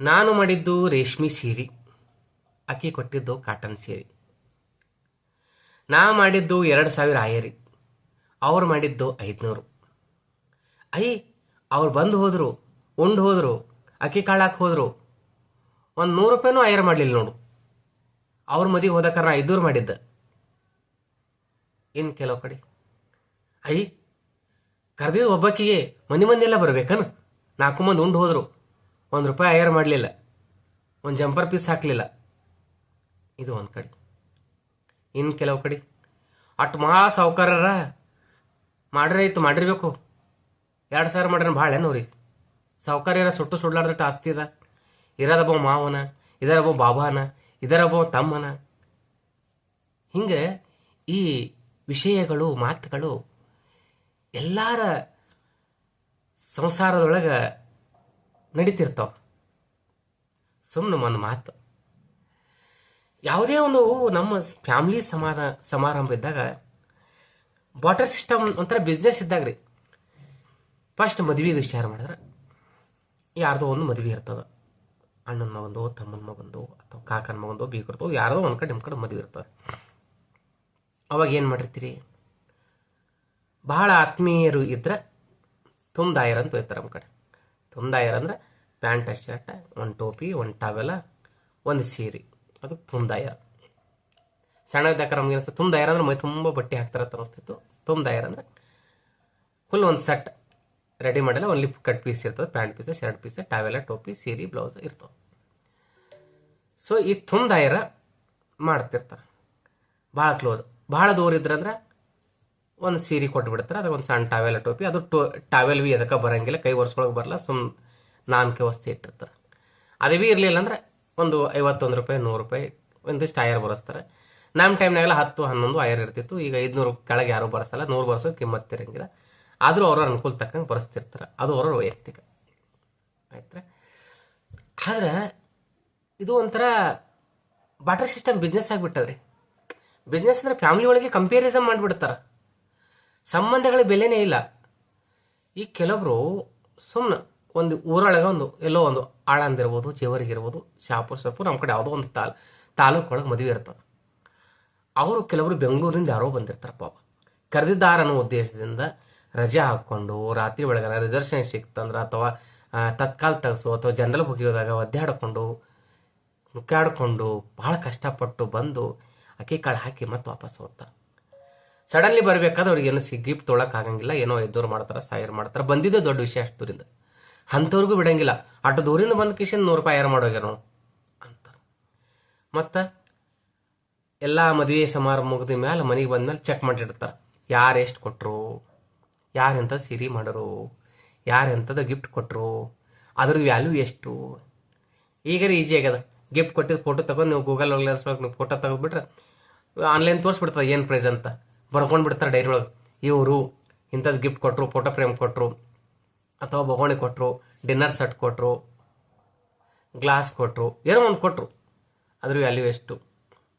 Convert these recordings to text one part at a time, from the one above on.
ನಾನು ಮಾಡಿದ್ದು ರೇಷ್ಮೆ ಸೀರೆ, ಅಕ್ಕಿ ಕೊಟ್ಟಿದ್ದು ಕಾಟನ್ ಸೀರೆ. ನಾ ಮಾಡಿದ್ದು 2,000 ಆಯರಿ, ಅವ್ರು ಮಾಡಿದ್ದು 500. ಅವ್ರು ಬಂದು ಹೋದ್ರು, ಉಂಡು ಹೋದ್ರು, ಅಕ್ಕಿ ಕಾಳಾಕ್ ಹೋದ್ರು, ಒಂದು 100 ರೂಪಾಯಿನೂ ಆಯರ್ ಮಾಡಲಿಲ್ಲ ನೋಡು. ಅವ್ರ ಮದುವೆ ಹೋದಕ್ಕಾರ 500 ಮಾಡಿದ್ದ. ಇನ್ನು ಕೆಲವು ಕಡೆ ಕರೆದಿದ್ದು ಒಬ್ಬಕ್ಕಿಗೆ ಮಂದಿ ಎಲ್ಲ ಬರ್ಬೇಕನು, 4 ಮಂದಿ ಉಂಡು ಹೋದ್ರು, 1 ರೂಪಾಯಿ ಆಯರ್ ಮಾಡಲಿಲ್ಲ, ಒಂದು ಜಂಪರ್ ಪೀಸ್ ಹಾಕಲಿಲ್ಲ. ಇದು ಒಂದು ಕಡೆ. ಇನ್ನು ಕೆಲವು ಕಡೆ ಅಟ್ ಮಹಾ ಸಾವುಕಾರರ ಮಾಡ್ರೈತು ಮಾಡಿರ್ಬೇಕು. 2,000 ಮಾಡ್ರೆ ಭಾಳ ಅವ್ರಿಗೆ. ಸಾವುಕಾರ್ಯರ ಸುಟ್ಟು ಸುಡ್ಲಾರ್ದಟ್ಟು ಆಸ್ತಿ ಅದ. ಇರೋದಬ್ಬ ಮಾವನ, ಇದರೊಬ್ಬ ಬಾಬಾನ, ಇದರೊಬ್ಬ ತಮ್ಮನ. ಹಿಂಗೆ ಈ ವಿಷಯಗಳು ಮಾತುಗಳು ಎಲ್ಲರ ಸಂಸಾರದೊಳಗೆ ನಡೀತಿರ್ತಾವ. ಸುಮ್ಮನೆ ಒಂದು ಮಾತು, ಯಾವುದೇ ಒಂದು ನಮ್ಮ ಫ್ಯಾಮಿಲಿ ಸಮಾರಂಭ ಇದ್ದಾಗ ಬಾಟರ್ ಸಿಸ್ಟಮ್ ಒಂಥರ ಬಿಸ್ನೆಸ್ ಇದ್ದಾಗ ರೀ. ಫಸ್ಟ್ ಮದುವೆದು ವಿಚಾರ ಮಾಡಿದ್ರೆ ಯಾರ್ದೋ ಒಂದು ಮದುವೆ ಇರ್ತದೆ. ಅಣ್ಣನ ಮಗಂದು, ತಮ್ಮನ ಮಗಂದು, ಅಥವಾ ಕಾಕನ ಮಗಂದು, ಬೀಗರ್ದು, ಯಾರ್ದೋ ಒಂದು ಕಡೆ ನಿಮ್ಮ ಕಡೆ ಮದುವೆ ಇರ್ತದೆ. ಅವಾಗ ಏನು ಮಾಡಿರ್ತೀರಿ, ಭಾಳ ಆತ್ಮೀಯರು ಇದ್ರೆ ತುಂಬ್ದಾಯರ್ ಅಂತ ಹೋಯ್ತಾರೆ ನಮ್ಮ ಕಡೆ. ತುಂಬ್ದಾಯರ್ ಅಂದ್ರೆ ಪ್ಯಾಂಟ್ ಶರ್ಟ್, ಒಂದು ಟೋಪಿ, ಒಂದು ಟಾವೆಲ, ಒಂದು ಸೀರೆ, ಅದು ತುಂಬ್ದಾಯರ್. ಸಣ್ಣದಾಕ ನಮ್ಗೆ ಅನಿಸ್ತು ತುಂಬ್ದಾಯರ್ ಅಂದ್ರೆ ಮೈ ತುಂಬ ಬಟ್ಟೆ ಹಾಕ್ತಾರೆ ಅಂತ ಅನಿಸ್ತಿತ್ತು. ತುಂಬ್ದಾಯರ್ ಅಂದ್ರೆ ಫುಲ್ ಒಂದು ಸೆಟ್ ರೆಡಿ ಮಾಡಿಲ್ಲ, ಒಂದು ಲಿಪ್ ಕಟ್ ಪೀಸ್ ಇರ್ತದೆ, ಪ್ಯಾಂಟ್ ಪೀಸ್, ಶರ್ಟ್ ಪೀಸ್, ಟಾವೆಲ, ಟೋಪಿ, ಸೀರೆ, ಬ್ಲೌಸ್ ಇರ್ತವೆ. ಸೊ ಈ ತುಂಬ್ದಾಯರ ಮಾಡ್ತಿರ್ತಾರೆ ಭಾಳ ಕ್ಲೋಸ್. ಭಾಳ ದೂರ ಇದ್ರಂದ್ರೆ ಒಂದು ಸೀರೆ ಕೊಟ್ಬಿಡ್ತಾರೆ, ಅದಕ್ಕೆ ಒಂದು ಸಣ್ಣ ಟಾವೆಲ, ಟೋಪಿ. ಅದು ಟಾವೆಲ್ ಬಿ ಅದಕ್ಕೆ ಬರೋಂಗಿಲ್ಲ, ಕೈ ಒರೆಸ್ಕೊಳಕ್ಕೆ ಬರಲ್ಲ, ನಾಮಕೆ ವಸ್ತು ಇಟ್ಟಿರ್ತಾರೆ. ಅದೇ ಭೀ ಇರಲಿಲ್ಲ ಅಂದ್ರೆ ಒಂದು 51 ರೂಪಾಯಿ, 100 ರೂಪಾಯಿ ಒಂದಿಷ್ಟು ಆಯರ್ ಬರೆಸ್ತಾರೆ. ನಮ್ಮ ಟೈಮ್ನಾಗೆಲ್ಲ 10, 11 ಆಯರ್ ಇರ್ತಿತ್ತು. ಈಗ 500 ಕೆಳಗೆ ಯಾರೂ ಬರೆಸಲ್ಲ, 100 ಬರೆಸೋ ಕಿಮ್ಮತ್ತು ಇರಂಗಿಲ್ಲ. ಆದರೂ ಅವ್ರ ಅನುಕೂಲ ತಕ್ಕಂಗೆ ಬರೆಸ್ತಿರ್ತಾರೆ, ಅದು ಅವರ ವೈಯಕ್ತಿಕ ಆಯ್ತು. ಆದ್ರೆ ಇದು ಒಂಥರ ಬಾಟರ್ ಸಿಸ್ಟಮ್ ಬಿಸ್ನೆಸ್ ಆಗಿಬಿಟ್ಟದ್ರಿ. ಬಿಸ್ನೆಸ್ ಅಂದ್ರೆ ಫ್ಯಾಮಿಲಿ ಒಳಗೆ ಕಂಪೇರಿಸನ್ ಮಾಡಿಬಿಡ್ತಾರೆ, ಸಂಬಂಧಗಳ ಬೆಲೆನೇ ಇಲ್ಲ. ಈ ಕೆಲವೊಬ್ರು ಸುಮ್ಮನೆ ಒಂದು ಊರೊಳಗೆ ಎಲ್ಲೋ ಒಂದು ಆಳಂದಿರ್ಬೋದು, ಜೇವರಿಗಿರ್ಬೋದು, ಶಾಪುರ್ ನಮ್ಮ ಕಡೆ ಯಾವುದೋ ಒಂದು ತಾಲೂಕೊಳಗೆ ಮದುವೆ ಇರ್ತದೆ. ಅವರು ಕೆಲವರು ಬೆಂಗಳೂರಿಂದ ಯಾರೋ ಬಂದಿರ್ತಾರೆ ಪಾಪ, ಕರೆದಿದ್ದಾರ ಅನ್ನೋ ಉದ್ದೇಶದಿಂದ ರಜೆ ಹಾಕ್ಕೊಂಡು ರಾತ್ರಿ ಒಳಗೆ ರಿಸರ್ವೇಷನ್ ಸಿಕ್ತಂದ್ರೆ ಅಥವಾ ತತ್ಕಾಲ್ ತೆಗೆಸು ಅಥವಾ ಜನರಲ್ ಹೋಗಿಯೋದಾಗ ಒದ್ದಾಡ್ಕೊಂಡು ನುಕ್ಕಾಡ್ಕೊಂಡು ಭಾಳ ಕಷ್ಟಪಟ್ಟು ಬಂದು ಅಕ್ಕಿ ಕಾಳು ಹಾಕಿ ಮತ್ತೆ ವಾಪಸ್ ಹೋಗ್ತಾರೆ. ಸಡನ್ಲಿ ಬರಬೇಕಾದ್ರೆ ಅವ್ರಿಗೆ ಏನೋ ಗಿಫ್ಟ್ ತೊಗೊಳಕ್ಕಾಗಂಗಿಲ್ಲ, ಏನೋ ಎದ್ದೋರು ಮಾಡ್ತಾರೆ, ಸಾಯರ್ ಮಾಡ್ತಾರೆ. ಬಂದಿದ್ದೇ ದೊಡ್ಡ ವಿಷಯ ಅಷ್ಟು ದೂರಿಂದ. ಅಂಥವ್ರಿಗೂ ಬಿಡಂಗಿಲ್ಲ. ಅಷ್ಟು ದೂರಿಂದ ಬಂದ ಕಿಶನ್ 100 ರೂಪಾಯಿ ಆಯರ್ ಮಾಡೋಗ್ಯಾರ ಅಂತಾರೆ. ಮತ್ತು ಎಲ್ಲ ಮದುವೆ ಸಮಾರಂಭ ಮುಗಿದ ಮೇಲೆ ಮನೆಗೆ ಬಂದ್ಮೇಲೆ ಚೆಕ್ ಮಾಡಿರ್ತಾರೆ, ಯಾರು ಎಷ್ಟು ಕೊಟ್ಟರು, ಯಾರು ಎಂಥದ್ದು ಸೀರೆ ಮಾಡೋರು, ಯಾರು ಎಂಥದ್ದು ಗಿಫ್ಟ್ ಕೊಟ್ಟರು, ಅದ್ರದ್ದು ವ್ಯಾಲ್ಯೂ ಎಷ್ಟು. ಈಗಾರ ಈಜಿ ಆಗ್ಯದ, ಗಿಫ್ಟ್ ಕೊಟ್ಟಿದ್ದು ಫೋಟೋ ತಗೊಂಡು ನೀವು ಗೂಗಲ್ ಒಳಗೆ ನೀವು ಫೋಟೋ ತೆಗೆದ್ಬಿಟ್ರೆ ಆನ್ಲೈನ್ ತೋರಿಸ್ಬಿಡ್ತದೆ ಏನು ಪ್ರೈಸ್ ಅಂತ, ಬರ್ಕೊಂಡು ಬಿಡ್ತಾರೆ ಡೈರಿ ಒಳಗೆ. ಇವರು ಇಂಥದ್ದು ಗಿಫ್ಟ್ ಕೊಟ್ಟರು, ಫೋಟೋ ಫ್ರೇಮ್ ಕೊಟ್ಟರು, ಅಥವಾ ಬೊಗೋಣಿ ಕೊಟ್ಟರು, ಡಿನ್ನರ್ ಸೆಟ್ ಕೊಟ್ಟರು, ಗ್ಲಾಸ್ ಕೊಟ್ಟರು, ಏನೋ ಒಂದು ಕೊಟ್ಟರು, ಅದ್ರ ವ್ಯಾಲ್ಯೂ ಎಷ್ಟು.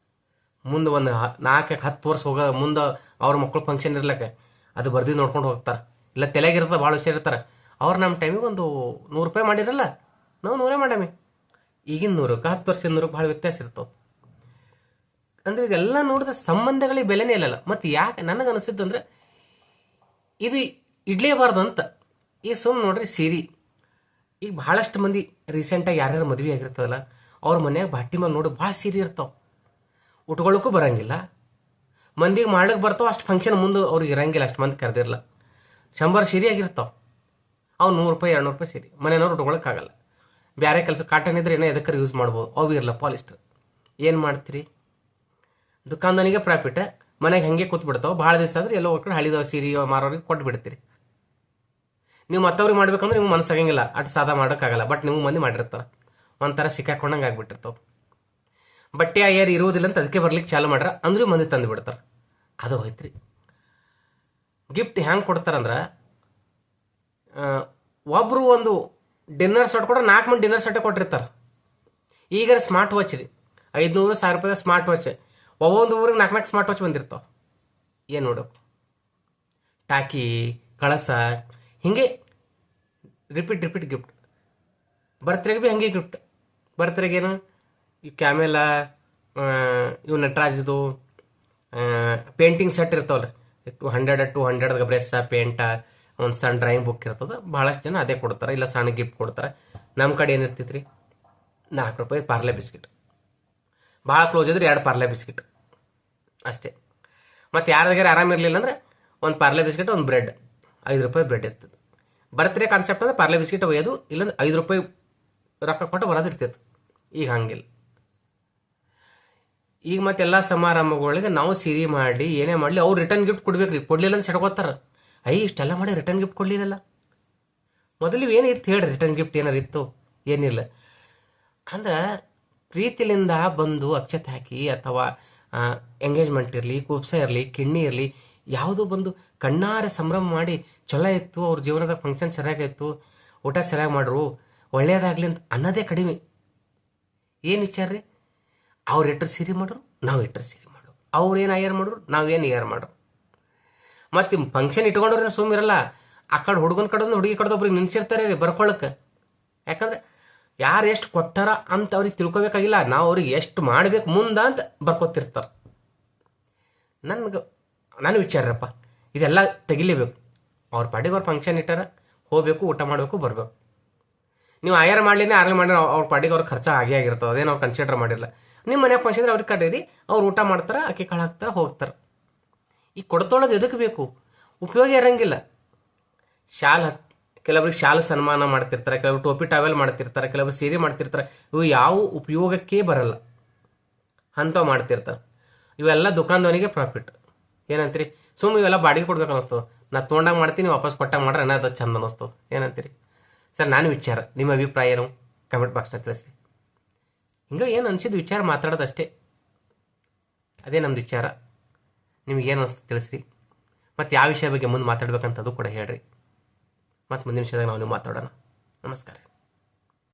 ಮುಂದೆ ಒಂದು 4-10 ವರ್ಷ ಹೋಗೋ ಮುಂದೆ ಅವ್ರ ಮಕ್ಕಳು ಫಂಕ್ಷನ್ ಇರ್ಲಿಕ್ಕೆ ಅದು ಬರ್ದಿದ್ದು ನೋಡ್ಕೊಂಡು ಹೋಗ್ತಾರೆ. ಇಲ್ಲ ತಲೆಗಿರ್ತದೆ, ಭಾಳ ಹುಷಾರಿರ್ತಾರೆ. ಅವ್ರು ನಮ್ಮ ಟೈಮಿಗೆ ಒಂದು 100 ರೂಪಾಯಿ ಮಾಡಿರಲ್ಲ, ನಾವು 100 ಮಾಡಾಮಿ. ಈಗಿನ 100ಕ್ಕೆ 10 ವರ್ಷದ 100ಕ್ಕೆ ಭಾಳ ವ್ಯತ್ಯಾಸ ಇರ್ತವೆ. ಅಂದರೆ ಇದೆಲ್ಲ ನೋಡಿದ್ರೆ ಸಂಬಂಧಗಳಿಗೆ ಬೆಲೆನೇ ಇಲ್ಲಲ್ಲ. ಮತ್ತು ಯಾಕೆ ನನಗೆ ಅನಿಸಿದ್ದಂದ್ರೆ ಇದು ಇಡ್ಲೇಬಾರ್ದು ಅಂತ. ಈಗ ಸುಮ್ಮನೆ ನೋಡ್ರಿ ಸೀರೆ, ಈಗ ಭಾಳಷ್ಟು ಮಂದಿ ರೀಸೆಂಟಾಗಿ ಯಾರ್ಯಾರು ಮದುವೆ ಆಗಿರ್ತದಲ್ಲ ಅವ್ರ ಮನ್ಯಾಗ ಬಾಟಿ ಮೇಲೆ ನೋಡಿ ಭಾಳ ಸೀರೆ ಇರ್ತಾವೆ, ಉಟ್ಕೊಳ್ಳೋಕ್ಕೂ ಬರೋಂಗಿಲ್ಲ, ಮಂದಿಗೆ ಮಾಡ್ಲಿಕ್ಕೆ ಬರ್ತಾವೆ. ಅಷ್ಟು ಫಂಕ್ಷನ್ ಮುಂದೆ ಅವ್ರಿಗೆ ಇರಂಗಿಲ್ಲ, ಅಷ್ಟು ಮಂದಿ ಕರೆದಿರಲ್ಲ. 100 ಸೀರೆ ಆಗಿರ್ತಾವೆ, ಅವು 100 ರೂಪಾಯಿ 200 ರೂಪಾಯಿ ಸೀರೆ ಮನೆಯವ್ರು ಉಟ್ಕೊಳ್ಳೋಕ್ಕಾಗಲ್ಲ. ಬೇರೆ ಕೆಲಸ ಕಾಟನ್ ಇದ್ರೆ ಏನೋ ಎದಕ್ಕಾರ ಯೂಸ್ ಮಾಡ್ಬೋದು, ಅವು ಇರಲ್ಲ ಪಾಲಿಸ್ಟರ್. ಏನು ಮಾಡ್ತೀರಿ, ದುಕಾನ್ದನಿಗೆ ಪ್ರಾಫಿಟ್, ಮನೆಗೆ ಹಾಗೆ ಕೂತ್ ಬಿಡ್ತಾವೆ. ಭಾಳ ದಿವಸ ಆದ್ರೆ ಎಲ್ಲೋ ಕಡೆ ಹಳಿದವ ಸೀರೆ ಮಾರೋರಿಗೆ ಕೊಟ್ಟು ಬಿಡ್ತೀರಿ. ನೀವು ಮತ್ತವ್ರಿಗೆ ಮಾಡ್ಬೇಕಂದ್ರೆ ನಿಮ್ಗೆ ಮನಸ್ಸಾಗಂಗಿಲ್ಲ, ಅಷ್ಟು ಸಾದಾ ಮಾಡೋಕ್ಕಾಗಲ್ಲ. ಬಟ್ ನೀವು ಮಂದಿ ಮಾಡಿರ್ತಾರೆ, ಒಂಥರ ಸಿಕ್ಕಾಕೊಂಡಂಗೆ ಆಗ್ಬಿಟ್ಟಿರ್ತಾವೆ. ಬಟ್ಟೆ ಆಯರ್ ಇರುವುದಿಲ್ಲ ಅಂತ ಅದಕ್ಕೆ ಬರ್ಲಿಕ್ಕೆ ಚಾಲು ಮಾಡ್ರ ಅಂದ್ರೂ ಮಂದಿ ತಂದು ಬಿಡ್ತಾರೆ. ಅದು ಹೋಯ್ತ್ರಿ. ಗಿಫ್ಟ್ ಹೆಂಗೆ ಕೊಡ್ತಾರಂದ್ರೆ, ಒಬ್ರು ಒಂದು ಡಿನ್ನರ್ ಸೆಟ್ ಕೊಟ್ರೆ 4 ಮಂದಿ ಡಿನ್ನರ್ ಸೆಟ್ಟೇ ಕೊಟ್ಟಿರ್ತಾರೆ. ಈಗ ಸ್ಮಾರ್ಟ್ ವಾಚ್ ರೀ, 500-1000 ರೂಪಾಯಿ ಸ್ಮಾರ್ಟ್ ವಾಚ್. ಒಬ್ಬೊಂದು ಊರಿಗೆ 4 ಸ್ಮಾರ್ಟ್ ವಾಚ್ ಬಂದಿರ್ತಾವೆ. ಏನು ನೋಡು, ಟಾಕಿ, ಕಳಸ, ಹಿಂಗೆ ರಿಪೀಟ್ ಗಿಫ್ಟ್. ಬರ್ತ್ಡೇಗೆ ಭೀ ಹಾಗೆ ಗಿಫ್ಟ್. ಬರ್ತರೆಗೇನು ಈ ಕ್ಯಾಮೆಲ ಇವು ನಟರಾಜ್ದು ಪೇಂಟಿಂಗ್ ಸೆಟ್ ಇರ್ತಾವಲ್ಲ 200 ಬ್ರಷ್ ಪೇಂಟ ಒಂದು ಸಣ್ಣ ಡ್ರಾಯಿಂಗ್ ಬುಕ್ ಇರ್ತದೆ. ಭಾಳಷ್ಟು ಜನ ಅದೇ ಕೊಡ್ತಾರೆ, ಇಲ್ಲ ಸಣ್ಣ ಗಿಫ್ಟ್ ಕೊಡ್ತಾರೆ. ನಮ್ಮ ಕಡೆ ಏನಿರ್ತೈತೆ ರೀ, 4 ರೂಪಾಯಿ ಪಾರ್ಲೆ ಬಿಸ್ಕಿಟ್, ಭಾಳ ಕ್ಲೋಸ್ ಇದ್ರೆ 2 ಪಾರ್ಲೆ ಬಿಸ್ಕಿಟ್ ಅಷ್ಟೇ. ಮತ್ತು ಯಾರಿಗಾರ ಆರಾಮಿರಲಿಲ್ಲ ಅಂದರೆ ಒಂದು ಪಾರ್ಲೆ ಬಿಸ್ಕಿಟ್, ಒಂದು ಬ್ರೆಡ್, 5 ರೂಪಾಯಿ ಬ್ರೆಡ್ ಇರ್ತದೆ. ಬರ್ತ್ಡೇ ಕಾನ್ಸೆಪ್ಟ್ ಅಂದರೆ ಪಾರ್ಲೆ ಬಿಸ್ಕಿಟ್ ಒಯ್ಯೋದು, ಇಲ್ಲಾಂದ್ರೆ 5 ರೂಪಾಯಿ ರೊಕ್ಕ ಕೊಟ್ಟು ಬರೋದಿರ್ತೈತೆ. ಈಗ ಹಂಗಿಲ್ಲ. ಈಗ ಮತ್ತೆಲ್ಲ ಸಮಾರಂಭಗಳಿಗೆ ನಾವು ಸಿರಿ ಮಾಡಿ ಏನೇ ಮಾಡಲಿ ಅವ್ರು ರಿಟರ್ನ್ ಗಿಫ್ಟ್ ಕೊಡ್ಬೇಕು ರೀ. ಕೊಡ್ಲಿಲ್ಲ ಅಂತ ಸೆಡ್ಕೋತಾರ. ಇಷ್ಟೆಲ್ಲ ಮಾಡಿ ರಿಟರ್ನ್ ಗಿಫ್ಟ್ ಕೊಡ್ಲಿಲ್ಲಲ್ಲ. ಮೊದಲು ಏನಿತ್ತು ಹೇಳ್ರಿ, ರಿಟರ್ನ್ ಗಿಫ್ಟ್ ಏನಾರು ಇತ್ತು? ಏನಿಲ್ಲ. ಅಂದ್ರೆ ಪ್ರೀತಿಲಿಂದ ಬಂದು ಅಕ್ಷತೆ ಹಾಕಿ ಅಥವಾ ಎಂಗೇಜ್ಮೆಂಟ್ ಇರಲಿ, ಕುಪ್ಸ ಇರಲಿ, ಕಿಣ್ಣಿ ಇರಲಿ, ಯಾವುದೋ ಬಂದು ಕಣ್ಣಾರೆ ಸಂಭ್ರಮ ಮಾಡಿ ಚಲೋ ಇತ್ತು, ಅವ್ರ ಜೀವನದ ಫಂಕ್ಷನ್ ಚೆನ್ನಾಗಿತ್ತು, ಊಟ ಸರಿಯಾಗಿ ಮಾಡ್ರು, ಒಳ್ಳೇದಾಗ್ಲಿ ಅಂತ ಅನ್ನೋದೇ ಕಡಿಮೆ. ಏನು ವಿಚಾರ ರೀ? ಅವ್ರು ಎಟ್ರು ಸಿರಿ ಮಾಡ್ರು, ನಾವು ಎಟ್ರು ಸಿರಿ ಮಾಡು. ಅವ್ರು ಏನು ಅಯ್ಯಾರ ಮಾಡ್ರು, ನಾವೇನು ಅಯ್ಯಾರ ಮಾಡ್ರು. ಮತ್ತು ಫಂಕ್ಷನ್ ಇಟ್ಕೊಂಡ್ರೆ ಸುಮ್ಮಿರಲ್ಲ, ಆ ಕಡೆ ಹುಡುಗನ ಕಡೆ ಹುಡುಗಿ ಕಡೆದು ಒಬ್ರಿಗೆ ನಿನ್ಸಿರ್ತಾರೆ ರೀ ಬರ್ಕೊಳಕ್ಕೆ. ಯಾಕಂದ್ರೆ ಯಾರು ಎಷ್ಟು ಕೊಟ್ಟಾರ ಅಂತ ಅವ್ರಿಗೆ ತಿಳ್ಕೊಬೇಕಾಗಿಲ್ಲ, ನಾವು ಅವ್ರಿಗೆ ಎಷ್ಟು ಮಾಡ್ಬೇಕು ಮುಂದೆ ಅಂತ ಬರ್ಕೊತಿರ್ತಾರೆ. ನನ್ನ ವಿಚಾರಪ್ಪ, ಇದೆಲ್ಲ ತೆಗಿಲೇಬೇಕು. ಅವ್ರ ಪಾಡಿಗೆ ಅವ್ರ ಫಂಕ್ಷನ್ ಇಟ್ಟಾರ, ಹೋಗ್ಬೇಕು, ಊಟ ಮಾಡಬೇಕು, ಬರಬೇಕು. ನೀವು ಆಯಾರ ಮಾಡ್ಲಿನೇ ಆರ್ಲಿ ಮಾಡಿ ಅವ್ರ ಪಾಡಿಗೆ ಅವ್ರ ಖರ್ಚು ಆಗೇ ಆಗಿರ್ತದೆ. ಅದೇನು ಅವ್ರು ಕನ್ಸಿಡರ್ ಮಾಡಿರಲ್ಲ. ನಿಮ್ಮ ಮನೆಯಾಗ ಫಂಕ್ಷನ್ ಇದ್ರೆ ಅವ್ರಿಗೆ ಕರೀರಿ, ಅವ್ರು ಊಟ ಮಾಡ್ತಾರೆ, ಅಕ್ಕಿ ಕಾಳು ಹಾಕ್ತಾರೆ, ಹೋಗ್ತಾರೆ. ಈ ಕೊಡ್ತೊಳಗೆ ಎದಕ್ಕೆ ಬೇಕು? ಉಪಯೋಗ ಇರಂಗಿಲ್ಲ. ಕೆಲವ್ರಿಗೆ ಶಾಲು ಸನ್ಮಾನ ಮಾಡ್ತಿರ್ತಾರೆ, ಕೆಲವರು ಟೋಪಿ ಟಾವೆಲ್ ಮಾಡ್ತಿರ್ತಾರೆ, ಕೆಲವರು ಸೀರೆ ಮಾಡ್ತಿರ್ತಾರೆ. ಇವು ಯಾವ ಉಪಯೋಗಕ್ಕೆ ಬರಲ್ಲ ಅಂಥವು ಮಾಡ್ತಿರ್ತಾರೆ. ಇವೆಲ್ಲ ದುಕಾನ್ದವನಿಗೆ ಪ್ರಾಫಿಟ್. ಏನಂತೀರಿ? ಇವೆಲ್ಲ ಬಾಡಿಗೆ ಕೊಡ್ಬೇಕು ಅನ್ನಿಸ್ತದೆ. ನಾ ತೊಗೊಂಡಾಗ ಮಾಡ್ತೀನಿ, ವಾಪಸ್ ಕೊಟ್ಟಾಗ ಮಾಡ್ರೆ ಅನ್ನೋದು ಚಂದ ಅನ್ನಿಸ್ತದೆ. ಏನಂತೀರಿ ಸರ್? ನಾನು ವಿಚಾರ, ನಿಮ್ಮ ಅಭಿಪ್ರಾಯ ಏನು? ಕಮೆಂಟ್ ಬಾಕ್ಸ್ನ ತಿಳಿಸ್ರಿ. ಹಿಂಗೆ ಏನು ಅನಿಸಿದ್ದು ವಿಚಾರ ಮಾತಾಡೋದಷ್ಟೇ. ಅದೇ ನಮ್ದು ವಿಚಾರ. ನಿಮಗೇನು ಅನಿಸ್ತು ತಿಳಿಸ್ರಿ. ಮತ್ತು ಯಾವ ವಿಷಯ ಬಗ್ಗೆ ಮುಂದೆ ಮಾತಾಡ್ಬೇಕಂತದು ಕೂಡ ಹೇಳ್ರಿ. ಮತ್ತು ಮುಂದಿನ ವಿಷಯದಾಗ ನಾವು ಮಾತಾಡೋಣ. ನಮಸ್ಕಾರ.